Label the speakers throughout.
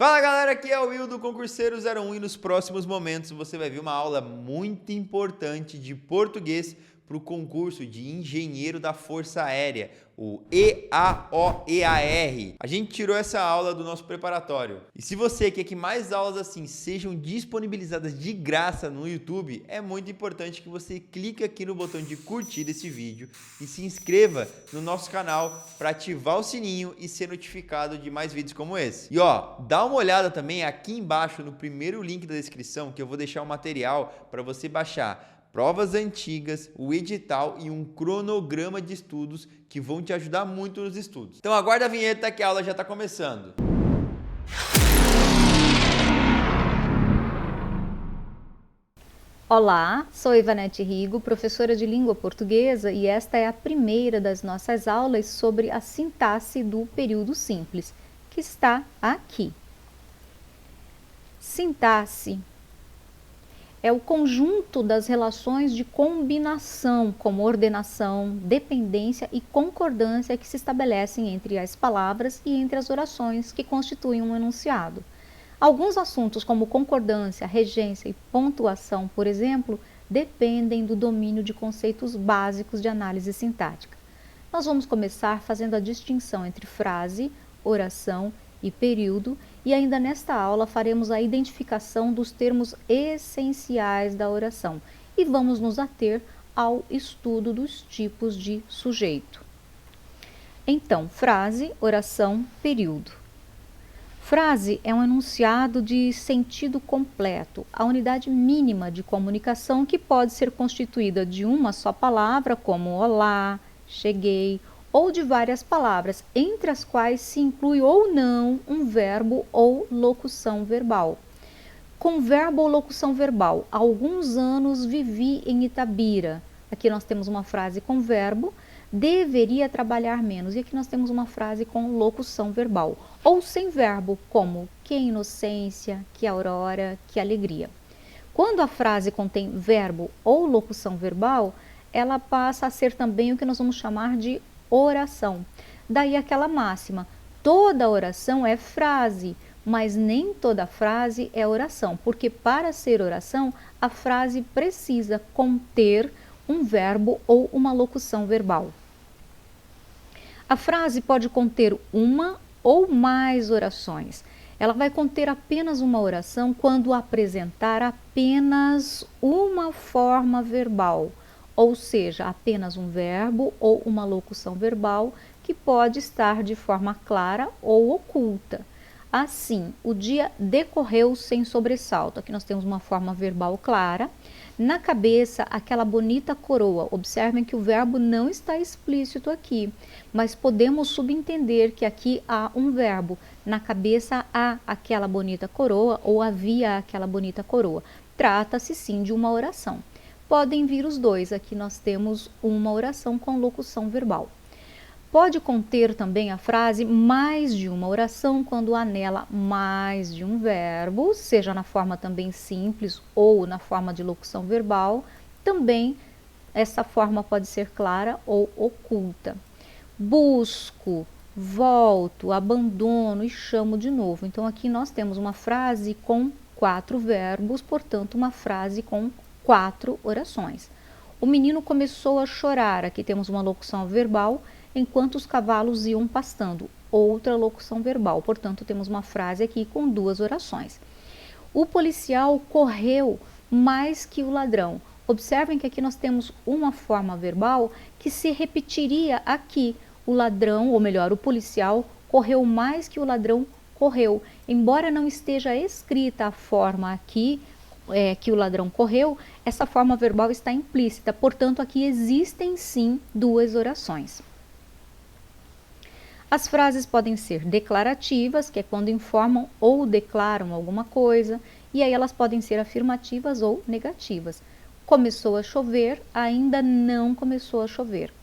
Speaker 1: Fala galera, aqui é o Will do Concurseiro 01 e nos próximos momentos você vai ver uma aula muito importante de português para o concurso de Engenheiro da Força Aérea, o EAOEAR. A gente tirou essa aula do nosso preparatório. E se você quer que mais aulas assim sejam disponibilizadas de graça no YouTube, é muito importante que você clique aqui no botão de curtir esse vídeo e se inscreva no nosso canal para ativar o sininho e ser notificado de mais vídeos como esse. E ó, dá uma olhada também aqui embaixo no primeiro link da descrição que eu vou deixar o material para você baixar provas antigas, o edital e um cronograma de estudos que vão te ajudar muito nos estudos. Então aguarda a vinheta que a aula já está começando.
Speaker 2: Olá, sou Ivanete Rigo, professora de língua portuguesa, e esta é a primeira das nossas aulas sobre a sintaxe do período simples, que está aqui. Sintaxe é o conjunto das relações de combinação, como ordenação, dependência e concordância que se estabelecem entre as palavras e entre as orações que constituem um enunciado. Alguns assuntos, como concordância, regência e pontuação, por exemplo, dependem do domínio de conceitos básicos de análise sintática. Nós vamos começar fazendo a distinção entre frase, oração e período, e ainda nesta aula faremos a identificação dos termos essenciais da oração e vamos nos ater ao estudo dos tipos de sujeito. Então, frase, oração, período. Frase é um enunciado de sentido completo, a unidade mínima de comunicação que pode ser constituída de uma só palavra, como olá, cheguei, ou de várias palavras, entre as quais se inclui ou não um verbo ou locução verbal. Com verbo ou locução verbal, há alguns anos vivi em Itabira. Aqui nós temos uma frase com verbo, deveria trabalhar menos. E aqui nós temos uma frase com locução verbal. Ou sem verbo, como que inocência, que aurora, que alegria. Quando a frase contém verbo ou locução verbal, ela passa a ser também o que nós vamos chamar de oração. Daí aquela máxima, toda oração é frase, mas nem toda frase é oração, porque para ser oração, a frase precisa conter um verbo ou uma locução verbal. A frase pode conter uma ou mais orações. Ela vai conter apenas uma oração quando apresentar apenas uma forma verbal, ou seja, apenas um verbo ou uma locução verbal que pode estar de forma clara ou oculta. Assim, o dia decorreu sem sobressalto. Aqui nós temos uma forma verbal clara. Na cabeça, aquela bonita coroa. Observem que o verbo não está explícito aqui, mas podemos subentender que aqui há um verbo. Na cabeça há aquela bonita coroa ou havia aquela bonita coroa. Trata-se sim de uma oração. Podem vir os dois. Aqui nós temos uma oração com locução verbal. Pode conter também a frase mais de uma oração quando há nela mais de um verbo, seja na forma também simples ou na forma de locução verbal. Também essa forma pode ser clara ou oculta. Busco, volto, abandono e chamo de novo. Então aqui nós temos uma frase com 4 verbos, portanto uma frase com 4 orações. O menino começou a chorar. Aqui temos uma locução verbal. Enquanto os cavalos iam pastando, outra locução verbal. Portanto, temos uma frase aqui com 2 orações. O policial correu mais que o ladrão. Observem que aqui nós temos uma forma verbal que se repetiria aqui. O ladrão, ou melhor, o policial, correu mais que o ladrão correu. Embora não esteja escrita a forma aqui, que o ladrão correu, essa forma verbal está implícita. Portanto, aqui existem sim 2 orações. As frases podem ser declarativas, que é quando informam ou declaram alguma coisa, e aí elas podem ser afirmativas ou negativas. Começou a chover, ainda não começou a chover.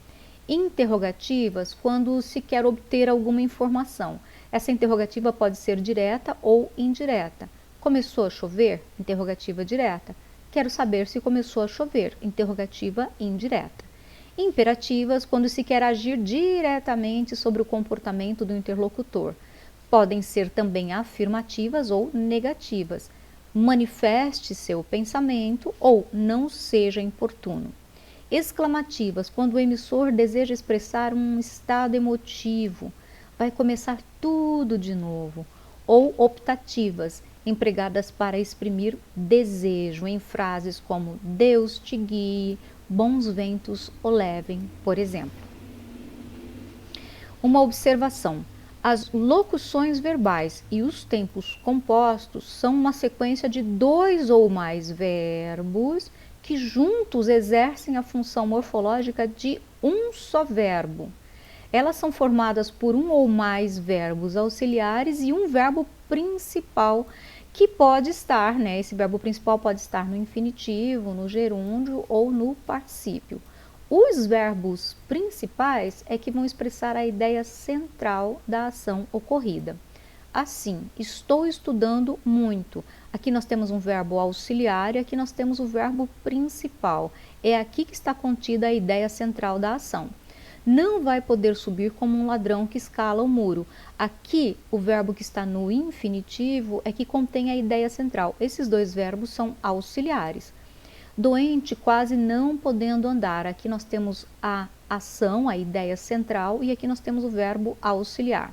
Speaker 2: Interrogativas, quando se quer obter alguma informação. Essa interrogativa pode ser direta ou indireta. Começou a chover? Interrogativa direta. Quero saber se começou a chover. Interrogativa indireta. Imperativas, quando se quer agir diretamente sobre o comportamento do interlocutor. Podem ser também afirmativas ou negativas. Manifeste seu pensamento ou não seja importuno. Exclamativas, quando o emissor deseja expressar um estado emotivo, vai começar tudo de novo. Ou optativas, empregadas para exprimir desejo, em frases como Deus te guie, bons ventos o levem, por exemplo. Uma observação. As locuções verbais e os tempos compostos são uma sequência de 2 ou mais verbos que juntos exercem a função morfológica de um só verbo. Elas são formadas por um ou mais verbos auxiliares e um verbo principal que pode estar, esse verbo principal pode estar no infinitivo, no gerúndio ou no particípio. Os verbos principais é que vão expressar a ideia central da ação ocorrida. Assim, estou estudando muito. Aqui nós temos um verbo auxiliar e aqui nós temos o verbo principal. É aqui que está contida a ideia central da ação. Não vai poder subir como um ladrão que escala o muro. Aqui, o verbo que está no infinitivo é que contém a ideia central. Esses 2 verbos são auxiliares. Doente, quase não podendo andar. Aqui nós temos a ação, a ideia central, e aqui nós temos o verbo auxiliar.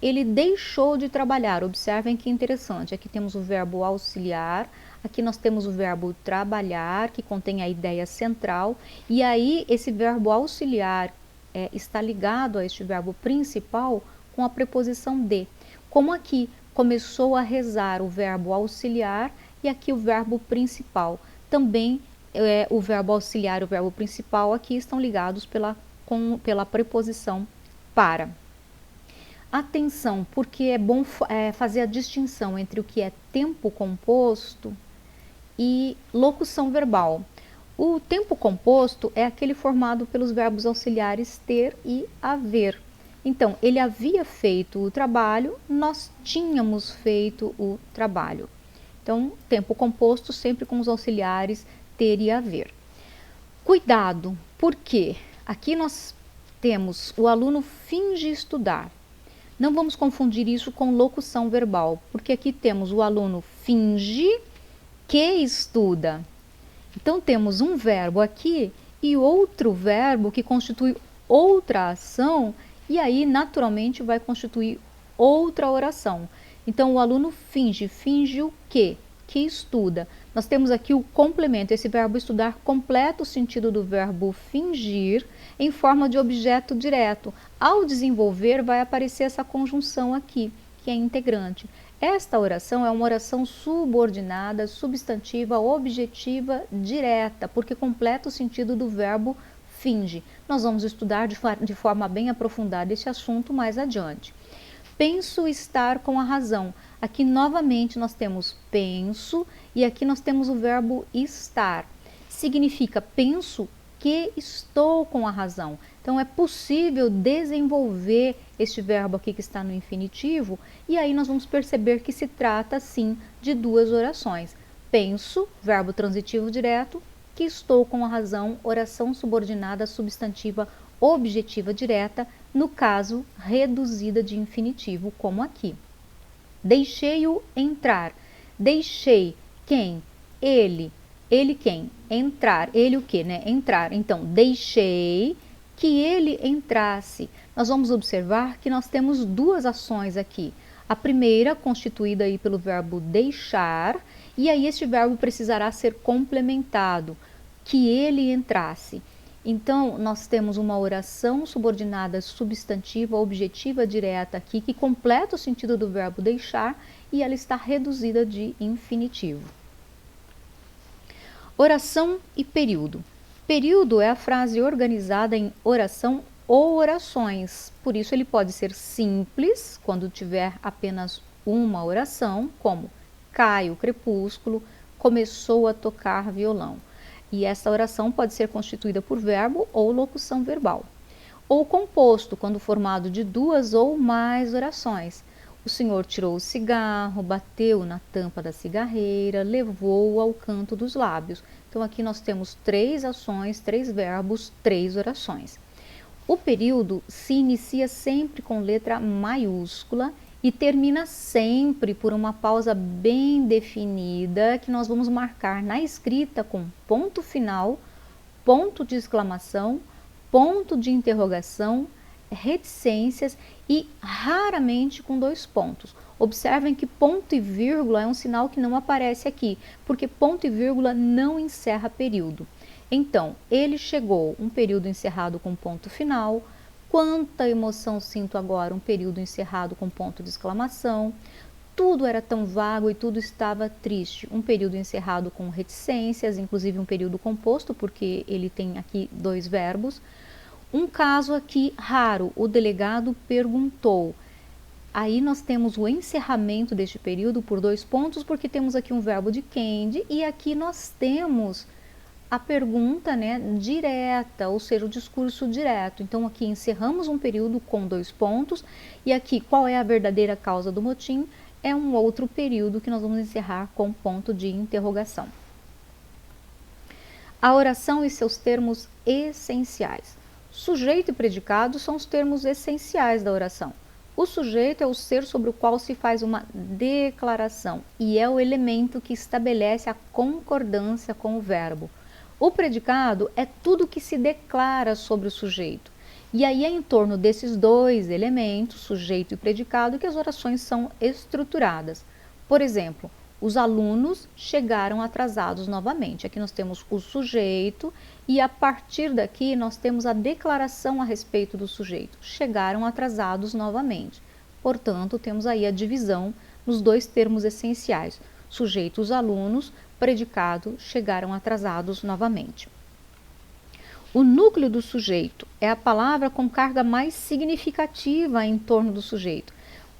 Speaker 2: Ele deixou de trabalhar. Observem que interessante. Aqui temos o verbo auxiliar, aqui nós temos o verbo trabalhar, que contém a ideia central, e aí esse verbo auxiliar está ligado a este verbo principal com a preposição de. Como aqui começou a rezar o verbo auxiliar e aqui o verbo principal. Também o verbo auxiliar e o verbo principal aqui estão ligados pela preposição para. Atenção, porque é bom fazer a distinção entre o que é tempo composto e locução verbal. O tempo composto é aquele formado pelos verbos auxiliares ter e haver. Então, ele havia feito o trabalho, nós tínhamos feito o trabalho. Então, tempo composto sempre com os auxiliares ter e haver. Cuidado, porque aqui nós temos o aluno finge estudar. Não vamos confundir isso com locução verbal, porque aqui temos o aluno finge que estuda. Então, temos um verbo aqui e outro verbo que constitui outra ação, e aí, naturalmente, vai constituir outra oração. Então, o aluno finge o quê? Que estuda. Nós temos aqui o complemento, esse verbo estudar completa o sentido do verbo fingir em forma de objeto direto. Ao desenvolver, vai aparecer essa conjunção aqui, que é integrante. Esta oração é uma oração subordinada, substantiva, objetiva, direta, porque completa o sentido do verbo finge. Nós vamos estudar de forma bem aprofundada esse assunto mais adiante. Penso estar com a razão. Aqui novamente nós temos penso e aqui nós temos o verbo estar. Significa penso que estou com a razão. Então é possível desenvolver este verbo aqui que está no infinitivo e aí nós vamos perceber que se trata sim de 2 orações. Penso, verbo transitivo direto, que estou com a razão, oração subordinada substantiva objetiva direta, no caso reduzida de infinitivo, como aqui. Deixei-o entrar. Deixei quem? Ele. Ele quem? Entrar. Ele o que, né? Entrar. Então, deixei que ele entrasse. Nós vamos observar que nós temos 2 ações aqui. A primeira, constituída aí pelo verbo deixar, e aí este verbo precisará ser complementado, que ele entrasse. Então, nós temos uma oração subordinada substantiva objetiva direta aqui, que completa o sentido do verbo deixar, e ela está reduzida de infinitivo. Oração e período. Período é a frase organizada em oração ou orações, por isso ele pode ser simples, quando tiver apenas uma oração, como cai o crepúsculo, começou a tocar violão. E essa oração pode ser constituída por verbo ou locução verbal. Ou composto, quando formado de 2 ou mais orações. O senhor tirou o cigarro, bateu na tampa da cigarreira, levou-o ao canto dos lábios. Então, aqui nós temos 3 ações, 3 verbos, 3 orações. O período se inicia sempre com letra maiúscula e termina sempre por uma pausa bem definida que nós vamos marcar na escrita com ponto final, ponto de exclamação, ponto de interrogação, reticências e raramente com 2 pontos. Observem que ponto e vírgula é um sinal que não aparece aqui, porque ponto e vírgula não encerra período. Então, ele chegou, um período encerrado com ponto final. Quanta emoção sinto agora, um período encerrado com ponto de exclamação. Tudo era tão vago e tudo estava triste. Um período encerrado com reticências, inclusive um período composto, porque ele tem aqui 2 verbos. Um caso aqui raro, o delegado perguntou. Aí nós temos o encerramento deste período por 2 pontos, porque temos aqui um verbo de Candy e aqui nós temos a pergunta, né, direta, ou seja, o discurso direto. Então aqui encerramos um período com 2 pontos e aqui qual é a verdadeira causa do motim? É um outro período que nós vamos encerrar com ponto de interrogação. A oração e seus termos essenciais. Sujeito e predicado são os termos essenciais da oração. O sujeito é o ser sobre o qual se faz uma declaração e é o elemento que estabelece a concordância com o verbo. O predicado é tudo que se declara sobre o sujeito. E aí é em torno desses 2 elementos, sujeito e predicado, que as orações são estruturadas. Por exemplo, os alunos chegaram atrasados novamente. Aqui nós temos o sujeito e a partir daqui nós temos a declaração a respeito do sujeito. Chegaram atrasados novamente. Portanto, temos aí a divisão nos 2 termos essenciais. Sujeito, os alunos, predicado, chegaram atrasados novamente. O núcleo do sujeito é a palavra com carga mais significativa em torno do sujeito.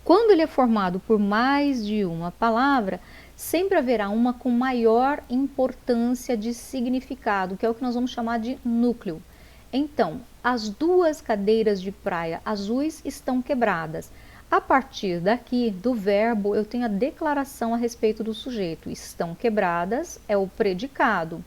Speaker 2: Quando ele é formado por mais de uma palavra, sempre haverá uma com maior importância de significado, que é o que nós vamos chamar de núcleo. Então, as 2 cadeiras de praia azuis estão quebradas. A partir daqui, do verbo, eu tenho a declaração a respeito do sujeito. Estão quebradas é o predicado.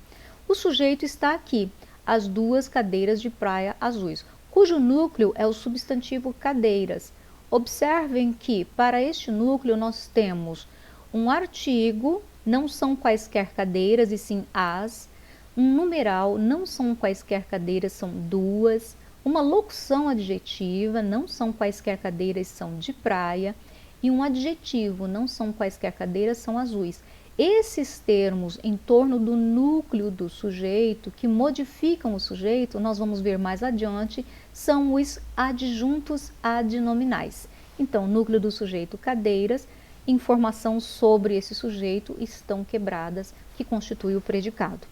Speaker 2: O sujeito está aqui, as 2 cadeiras de praia azuis, cujo núcleo é o substantivo cadeiras. Observem que, para este núcleo, nós temos um artigo, não são quaisquer cadeiras, e sim as. Um numeral, não são quaisquer cadeiras, são 2. Uma locução adjetiva, não são quaisquer cadeiras, são de praia. E um adjetivo, não são quaisquer cadeiras, são azuis. Esses termos em torno do núcleo do sujeito, que modificam o sujeito, nós vamos ver mais adiante, são os adjuntos adnominais. Então, núcleo do sujeito, cadeiras, informação sobre esse sujeito, estão quebradas, que constitui o predicado.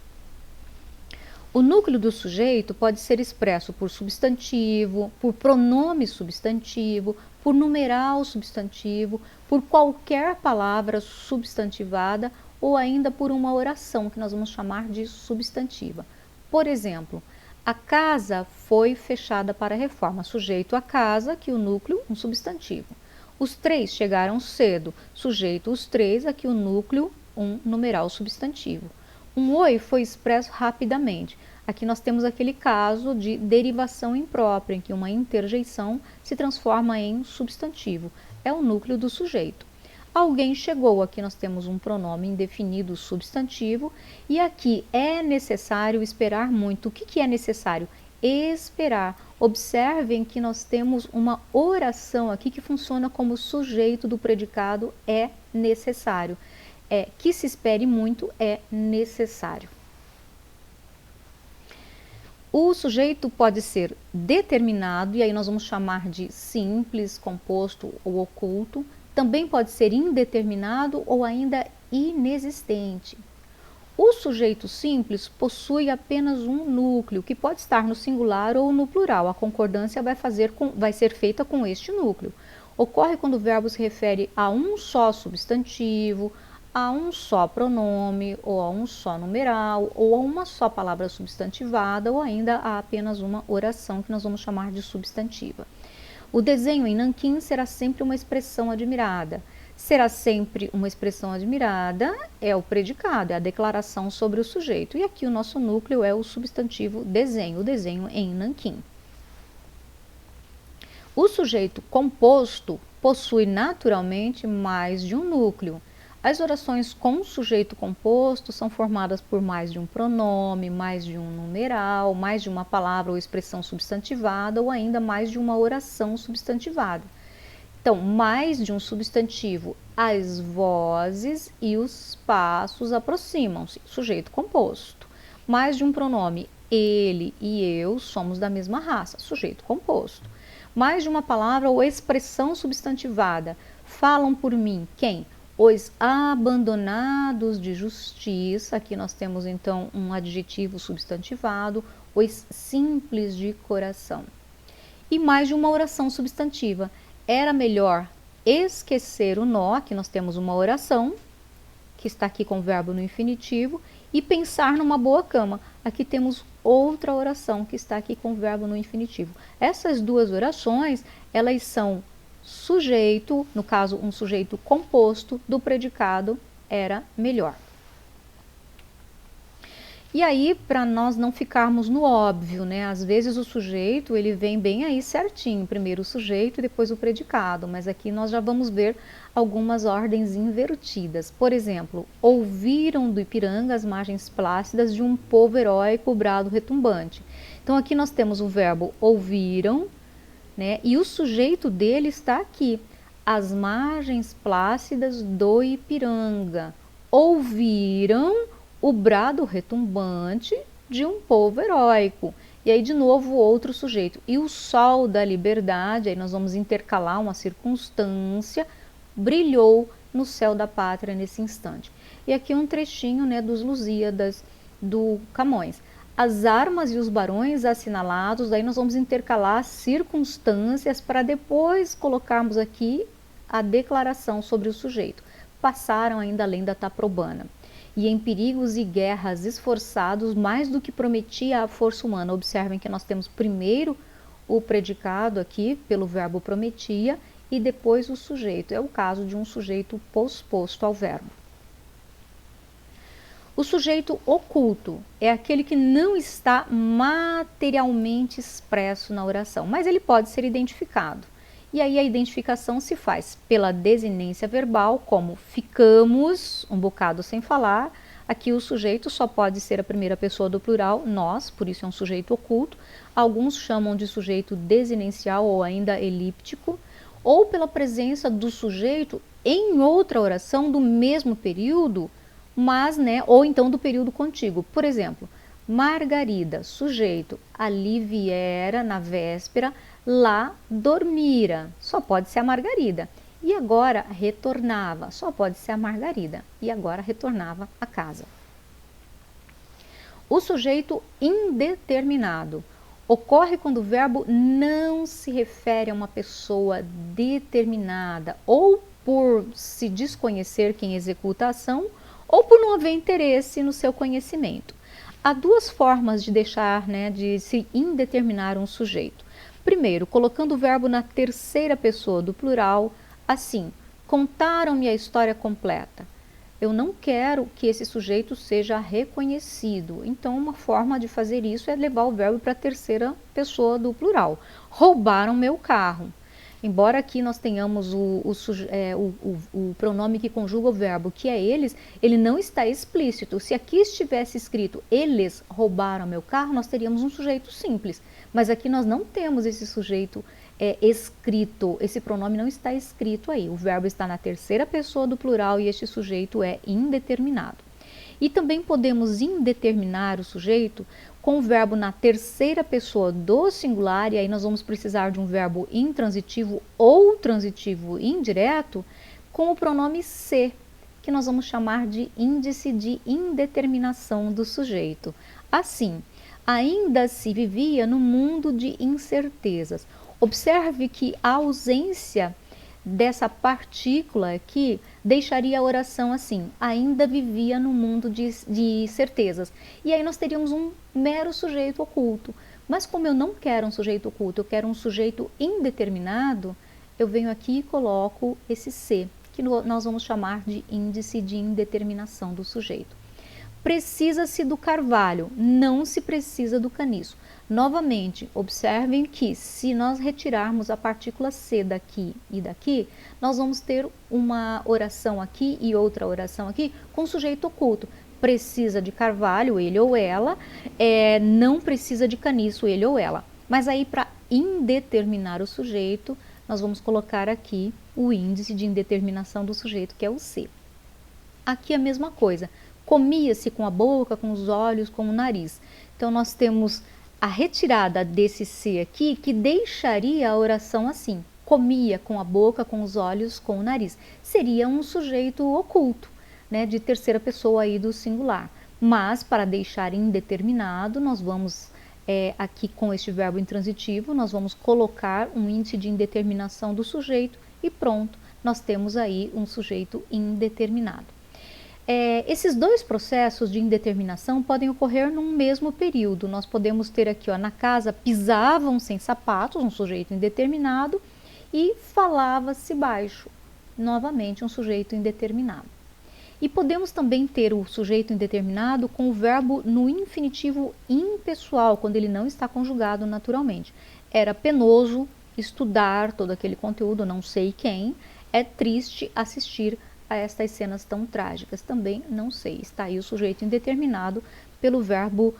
Speaker 2: O núcleo do sujeito pode ser expresso por substantivo, por pronome substantivo, por numeral substantivo, por qualquer palavra substantivada ou ainda por uma oração que nós vamos chamar de substantiva. Por exemplo, a casa foi fechada para reforma. Sujeito a casa, aqui o núcleo, um substantivo. Os 3 chegaram cedo. Sujeito os 3, aqui o núcleo, um numeral substantivo. Um oi foi expresso rapidamente. Aqui nós temos aquele caso de derivação imprópria, em que uma interjeição se transforma em substantivo. É o núcleo do sujeito. Alguém chegou, aqui nós temos um pronome indefinido substantivo, e aqui é necessário esperar muito. O que é necessário? Esperar. Observem que nós temos uma oração aqui que funciona como sujeito do predicado é necessário. Que se espere muito é necessário. O sujeito pode ser determinado, e aí nós vamos chamar de simples, composto ou oculto. Também pode ser indeterminado ou ainda inexistente. O sujeito simples possui apenas um núcleo, que pode estar no singular ou no plural. A concordância vai ser feita com este núcleo. Ocorre quando o verbo se refere a um só substantivo, a um só pronome, ou a um só numeral, ou a uma só palavra substantivada, ou ainda a apenas uma oração, que nós vamos chamar de substantiva. O desenho em nanquim será sempre uma expressão admirada. Será sempre uma expressão admirada é o predicado, é a declaração sobre o sujeito. E aqui o nosso núcleo é o substantivo desenho, o desenho em nanquim. O sujeito composto possui naturalmente mais de um núcleo. As orações com sujeito composto são formadas por mais de um pronome, mais de um numeral, mais de uma palavra ou expressão substantivada ou ainda mais de uma oração substantivada. Então, mais de um substantivo, as vozes e os passos aproximam-se, sujeito composto. Mais de um pronome, ele e eu somos da mesma raça, sujeito composto. Mais de uma palavra ou expressão substantivada, falam por mim, quem? Os abandonados de justiça, aqui nós temos então um adjetivo substantivado, os simples de coração. E mais de uma oração substantiva, era melhor esquecer o nó, aqui nós temos uma oração, que está aqui com o verbo no infinitivo, e pensar numa boa cama. Aqui temos outra oração que está aqui com o verbo no infinitivo. Essas duas orações, elas são sujeito, no caso um sujeito composto do predicado era melhor. E aí, para nós não ficarmos no óbvio, né? Às vezes o sujeito, ele vem bem aí certinho, primeiro o sujeito e depois o predicado, mas aqui nós já vamos ver algumas ordens invertidas. Por exemplo, ouviram do Ipiranga as margens plácidas de um povo heróico, brado retumbante. Então aqui nós temos o verbo ouviram, né? E o sujeito dele está aqui, as margens plácidas do Ipiranga. Ouviram o brado retumbante de um povo heróico. E aí, de novo, outro sujeito. E o sol da liberdade, aí nós vamos intercalar uma circunstância, brilhou no céu da pátria nesse instante. E aqui um trechinho, né, dos Lusíadas do Camões. As armas e os barões assinalados, daí nós vamos intercalar circunstâncias para depois colocarmos aqui a declaração sobre o sujeito. Passaram ainda além da Taprobana. E em perigos e guerras esforçados, mais do que prometia a força humana. Observem que nós temos primeiro o predicado aqui, pelo verbo prometia, e depois o sujeito. É o caso de um sujeito posposto ao verbo. O sujeito oculto é aquele que não está materialmente expresso na oração, mas ele pode ser identificado. E aí a identificação se faz pela desinência verbal, como ficamos um bocado sem falar. Aqui o sujeito só pode ser a primeira pessoa do plural, nós, por isso é um sujeito oculto. Alguns chamam de sujeito desinencial ou ainda elíptico, ou pela presença do sujeito em outra oração do mesmo período, mas, né, ou então do período contíguo. Por exemplo, Margarida, sujeito, ali viera na véspera, lá dormira, só pode ser a Margarida. E agora retornava, só pode ser a Margarida. E agora retornava a casa. O sujeito indeterminado ocorre quando o verbo não se refere a uma pessoa determinada, ou por se desconhecer quem executa a ação, ou por não haver interesse no seu conhecimento. Há duas formas de deixar, né, de se indeterminar um sujeito. Primeiro, colocando o verbo na terceira pessoa do plural, assim, contaram-me a história completa. Eu não quero que esse sujeito seja reconhecido. Então, uma forma de fazer isso é levar o verbo para a terceira pessoa do plural. Roubaram meu carro. Embora aqui nós tenhamos o pronome que conjuga o verbo, que é eles, ele não está explícito. Se aqui estivesse escrito eles roubaram meu carro, nós teríamos um sujeito simples. Mas aqui nós não temos esse sujeito escrito, esse pronome não está escrito aí. O verbo está na terceira pessoa do plural e este sujeito é indeterminado. E também podemos indeterminar o sujeito com o verbo na terceira pessoa do singular, e aí nós vamos precisar de um verbo intransitivo ou transitivo indireto, com o pronome se, que nós vamos chamar de índice de indeterminação do sujeito. Assim, ainda se vivia no mundo de incertezas. Observe que a ausência dessa partícula aqui deixaria a oração assim, ainda vivia no mundo de certezas. E aí nós teríamos um mero sujeito oculto. Mas como eu não quero um sujeito oculto, eu quero um sujeito indeterminado, eu venho aqui e coloco esse se, que nós vamos chamar de índice de indeterminação do sujeito. Precisa-se do carvalho, não se precisa do caniço. Novamente, observem que se nós retirarmos a partícula C daqui e daqui, nós vamos ter uma oração aqui e outra oração aqui com sujeito oculto. Precisa de carvalho, ele ou ela, não precisa de caniço, ele ou ela. Mas aí, para indeterminar o sujeito, nós vamos colocar aqui o índice de indeterminação do sujeito, que é o C. Aqui a mesma coisa, comia-se com a boca, com os olhos, com o nariz. Então, nós temos a retirada desse C aqui, que deixaria a oração assim, comia com a boca, com os olhos, com o nariz. Seria um sujeito oculto, né, de terceira pessoa aí do singular. Mas, para deixar indeterminado, nós vamos, aqui com este verbo intransitivo, nós vamos colocar um índice de indeterminação do sujeito e pronto, nós temos aí um sujeito indeterminado. Esses dois processos de indeterminação podem ocorrer num mesmo período. Nós podemos ter aqui, ó, na casa pisavam sem sapatos, um sujeito indeterminado, e falava-se baixo, novamente um sujeito indeterminado. E podemos também ter o sujeito indeterminado com o verbo no infinitivo impessoal, quando ele não está conjugado naturalmente. Era penoso estudar todo aquele conteúdo, não sei quem, é triste assistir a estas cenas tão trágicas, também não sei. Está aí o sujeito indeterminado pelo verbo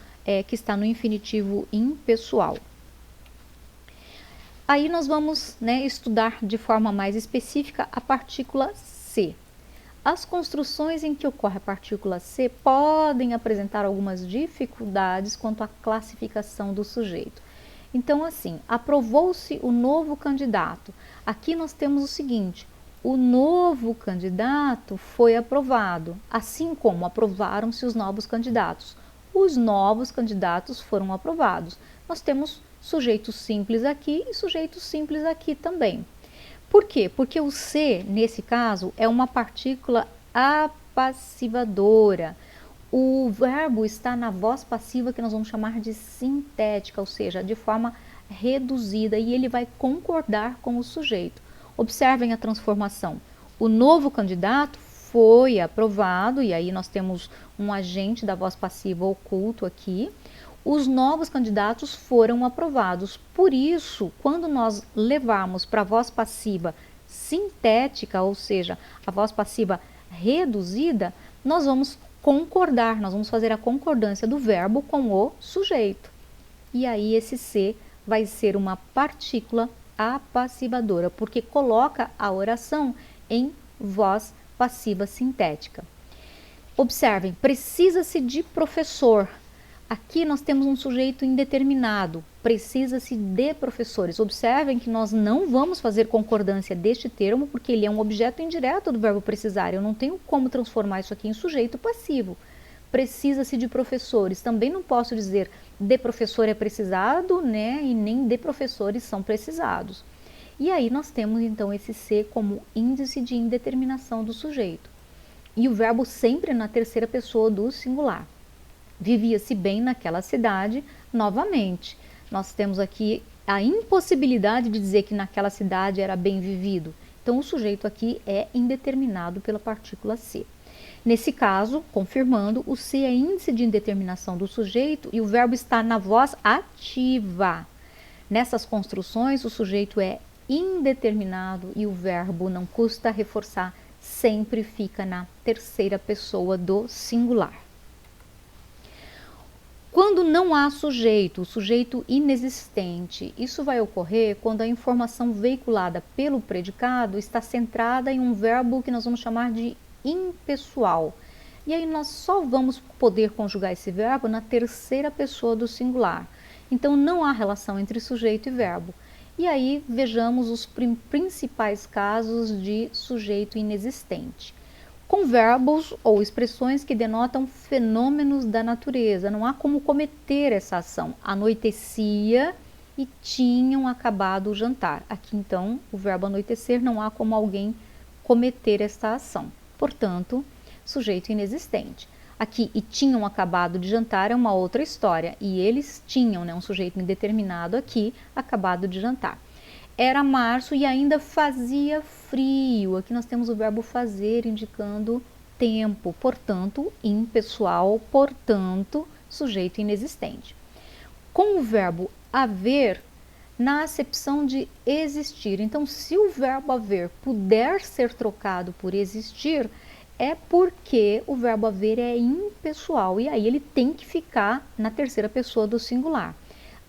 Speaker 2: que está no infinitivo impessoal. Aí nós vamos, né, estudar de forma mais específica a partícula C. As construções em que ocorre a partícula C podem apresentar algumas dificuldades quanto à classificação do sujeito. Então, assim, aprovou-se o novo candidato. Aqui nós temos o seguinte: o novo candidato foi aprovado, assim como aprovaram-se os novos candidatos. Os novos candidatos foram aprovados. Nós temos sujeito simples aqui e sujeito simples aqui também. Por quê? Porque o C, nesse caso, é uma partícula apassivadora. O verbo está na voz passiva que nós vamos chamar de sintética, ou seja, de forma reduzida, e ele vai concordar com o sujeito. Observem a transformação. O novo candidato foi aprovado, e aí nós temos um agente da voz passiva oculto aqui. Os novos candidatos foram aprovados. Por isso, quando nós levarmos para a voz passiva sintética, ou seja, a voz passiva reduzida, nós vamos concordar, nós vamos fazer a concordância do verbo com o sujeito. E aí esse C vai ser uma partícula apassivadora, porque coloca a oração em voz passiva sintética. Observem, precisa-se de professor. Aqui nós temos um sujeito indeterminado, precisa-se de professores. Observem que nós não vamos fazer concordância deste termo, porque ele é um objeto indireto do verbo precisar. Eu não tenho como transformar isso aqui em sujeito passivo. Precisa-se de professores. Também não posso dizer de professor é precisado, né? E nem de professores são precisados. E aí nós temos então esse C como índice de indeterminação do sujeito. E o verbo sempre na terceira pessoa do singular. Vivia-se bem naquela cidade, novamente. Nós temos aqui a impossibilidade de dizer que naquela cidade era bem vivido. Então o sujeito aqui é indeterminado pela partícula C. Nesse caso, confirmando, o C é índice de indeterminação do sujeito e o verbo está na voz ativa. Nessas construções, o sujeito é indeterminado e o verbo, não custa reforçar, sempre fica na terceira pessoa do singular. Quando não há sujeito, o sujeito inexistente, isso vai ocorrer quando a informação veiculada pelo predicado está centrada em um verbo que nós vamos chamar de impessoal. E aí nós só vamos poder conjugar esse verbo na terceira pessoa do singular. Então não há relação entre sujeito e verbo. E aí vejamos os principais casos de sujeito inexistente. Com verbos ou expressões que denotam fenômenos da natureza. Não há como cometer essa ação. Anoitecia e tinham acabado o jantar. Aqui então o verbo anoitecer não há como alguém cometer esta ação. Portanto, sujeito inexistente. Aqui, e tinham acabado de jantar é uma outra história. E eles tinham, né, um sujeito indeterminado aqui, acabado de jantar. Era março e ainda fazia frio. Aqui nós temos o verbo fazer, indicando tempo, portanto, impessoal, portanto, sujeito inexistente. Com o verbo haver, na acepção de existir. Então, se o verbo haver puder ser trocado por existir, é porque o verbo haver é impessoal e aí ele tem que ficar na terceira pessoa do singular.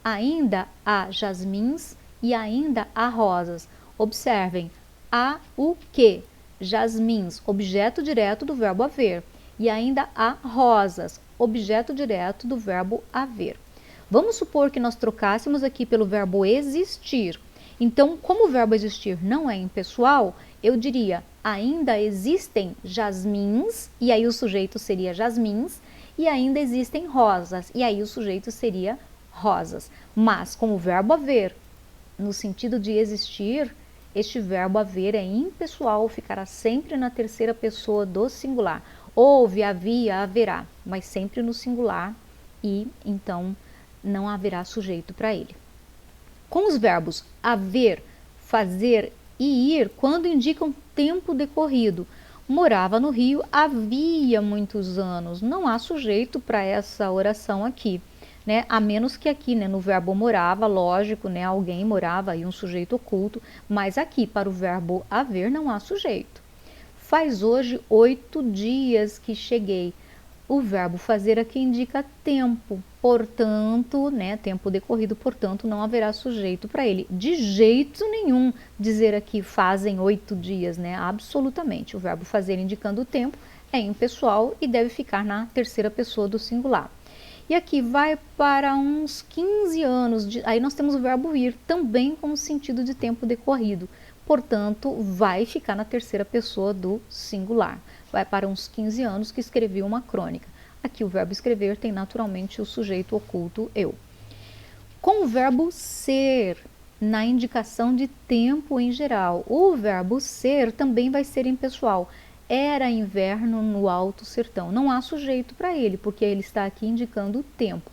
Speaker 2: Ainda há jasmins e ainda há rosas. Observem, há o que? Jasmins, objeto direto do verbo haver. E ainda há rosas, objeto direto do verbo haver. Vamos supor que nós trocássemos aqui pelo verbo existir. Então, como o verbo existir não é impessoal, eu diria, ainda existem jasmins, e aí o sujeito seria jasmins, e ainda existem rosas, e aí o sujeito seria rosas. Mas, como o verbo haver, no sentido de existir, este verbo haver é impessoal, ficará sempre na terceira pessoa do singular. Houve, havia, haverá, mas sempre no singular e, então, não haverá sujeito para ele. Com os verbos haver, fazer e ir, quando indicam tempo decorrido, morava no Rio havia muitos anos, não há sujeito para essa oração aqui, né? A menos que aqui, né, no verbo morava, lógico, né, alguém morava aí, um sujeito oculto, mas aqui para o verbo haver não há sujeito. Faz hoje 8 dias que cheguei. O verbo fazer aqui indica tempo, portanto, né, tempo decorrido, portanto, não haverá sujeito para ele. De jeito nenhum dizer aqui fazem 8 dias, né? Absolutamente. O verbo fazer indicando o tempo é impessoal e deve ficar na terceira pessoa do singular. E aqui vai para uns 15 anos, aí nós temos o verbo ir, também com o sentido de tempo decorrido. Portanto, vai ficar na terceira pessoa do singular. Vai para uns 15 anos que escrevi uma crônica. Aqui o verbo escrever tem naturalmente o sujeito oculto eu. Com o verbo ser, na indicação de tempo em geral, o verbo ser também vai ser impessoal. Era inverno no Alto Sertão. Não há sujeito para ele, porque ele está aqui indicando o tempo.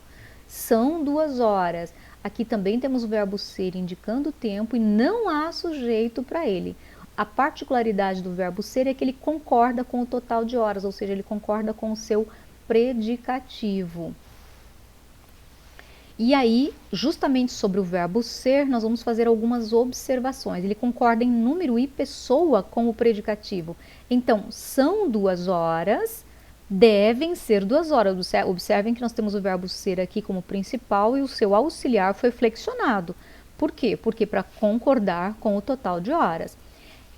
Speaker 2: São 2 horas. Aqui também temos o verbo ser indicando o tempo e não há sujeito para ele. A particularidade do verbo ser é que ele concorda com o total de horas, ou seja, ele concorda com o seu predicativo. E aí, justamente sobre o verbo ser, nós vamos fazer algumas observações. Ele concorda em número e pessoa com o predicativo. Então, são 2 horas, devem ser 2 horas. Observem que nós temos o verbo ser aqui como principal e o seu auxiliar foi flexionado. Por quê? Porque para concordar com o total de horas.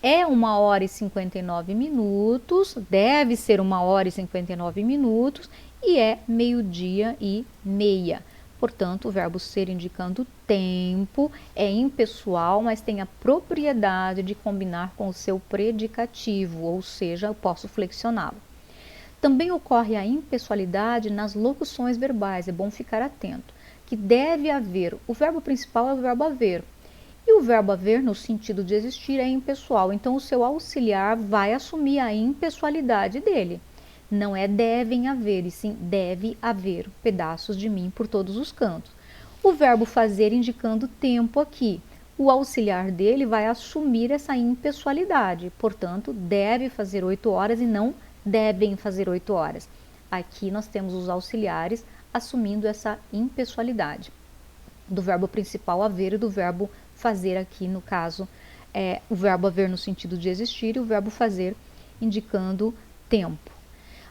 Speaker 2: É 1h59, deve ser 1h59 e é 12h30. Portanto, o verbo ser indicando tempo é impessoal, mas tem a propriedade de combinar com o seu predicativo, ou seja, eu posso flexioná-lo. Também ocorre a impessoalidade nas locuções verbais, é bom ficar atento, que deve haver, o verbo principal é o verbo haver, e o verbo haver, no sentido de existir, é impessoal. Então, o seu auxiliar vai assumir a impessoalidade dele. Não é devem haver, e sim deve haver pedaços de mim por todos os cantos. O verbo fazer indicando tempo aqui. O auxiliar dele vai assumir essa impessoalidade. Portanto, deve fazer 8 horas e não devem fazer 8 horas. Aqui nós temos os auxiliares assumindo essa impessoalidade. Do verbo principal haver e do verbo fazer aqui, no caso, o verbo haver no sentido de existir e o verbo fazer indicando tempo.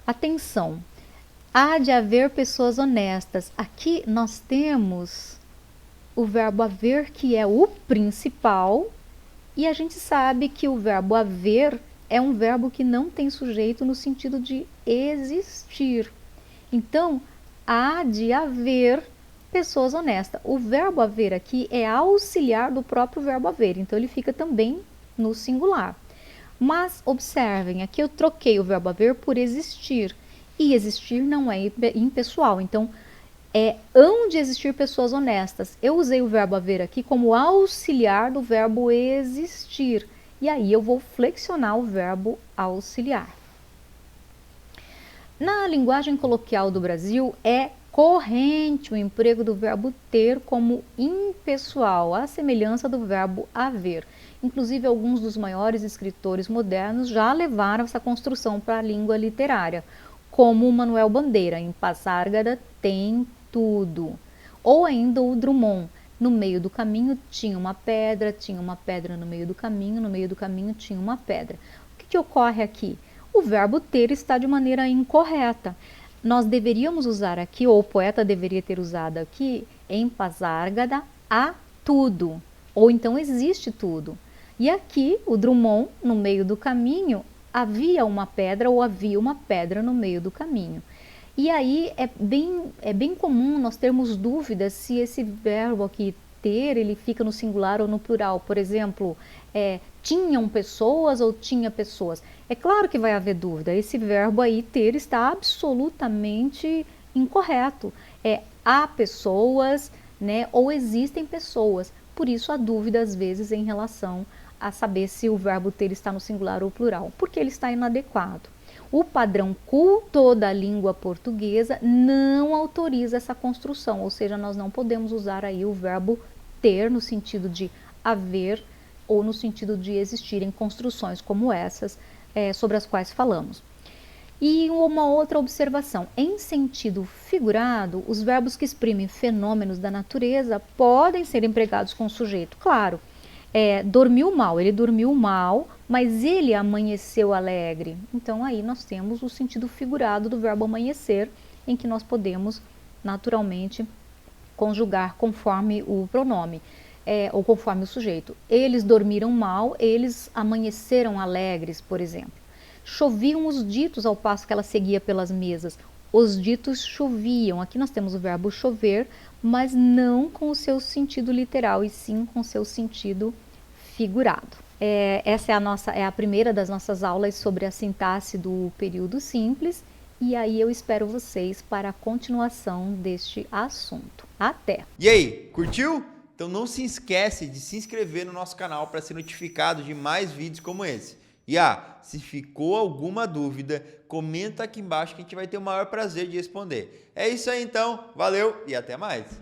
Speaker 2: Atenção, há de haver pessoas honestas. Aqui nós temos o verbo haver, que é o principal, e a gente sabe que o verbo haver é um verbo que não tem sujeito no sentido de existir. Então, há de haver pessoas honestas. O verbo haver aqui é auxiliar do próprio verbo haver, então ele fica também no singular. Mas observem, aqui eu troquei o verbo haver por existir, e existir não é impessoal, então hão de existir pessoas honestas. Eu usei o verbo haver aqui como auxiliar do verbo existir, e aí eu vou flexionar o verbo auxiliar. Na linguagem coloquial do Brasil, é corrente o emprego do verbo ter como impessoal, à semelhança do verbo haver. Inclusive, alguns dos maiores escritores modernos já levaram essa construção para a língua literária, como o Manuel Bandeira, em Passárgada tem tudo. Ou ainda o Drummond, no meio do caminho tinha uma pedra no meio do caminho tinha uma pedra. O que ocorre aqui? O verbo ter está de maneira incorreta. Nós deveríamos usar aqui, ou o poeta deveria ter usado aqui, em Passárgada há tudo, ou então existe tudo. E aqui, o Drummond, no meio do caminho, havia uma pedra ou havia uma pedra no meio do caminho. E aí é bem comum nós termos dúvidas se esse verbo aqui, ter, ele fica no singular ou no plural. Por exemplo, tinham pessoas ou tinha pessoas. É claro que vai haver dúvida. Esse verbo aí, ter, está absolutamente incorreto. Há pessoas, né, ou existem pessoas. Por isso, há dúvida, às vezes, em relação a saber se o verbo ter está no singular ou plural, porque ele está inadequado. O padrão culto da língua portuguesa não autoriza essa construção, ou seja, nós não podemos usar aí o verbo ter no sentido de haver ou no sentido de existir em construções como essas sobre as quais falamos. E uma outra observação, em sentido figurado, os verbos que exprimem fenômenos da natureza podem ser empregados com o sujeito, claro. Dormiu mal, ele dormiu mal, mas ele amanheceu alegre. Então aí nós temos o sentido figurado do verbo amanhecer, em que nós podemos naturalmente conjugar conforme o pronome, ou conforme o sujeito. Eles dormiram mal, eles amanheceram alegres, por exemplo. Choviam os ditos ao passo que ela seguia pelas mesas. Os ditos choviam. Aqui nós temos o verbo chover, mas não com o seu sentido literal, e sim com o seu sentido figurado. Essa é a primeira das nossas aulas sobre a sintaxe do período simples, e aí eu espero vocês para a continuação deste assunto. Até!
Speaker 1: E aí, curtiu? Então não se esquece de se inscrever no nosso canal para ser notificado de mais vídeos como esse. E se ficou alguma dúvida, comenta aqui embaixo que a gente vai ter o maior prazer de responder. É isso aí então, valeu e até mais!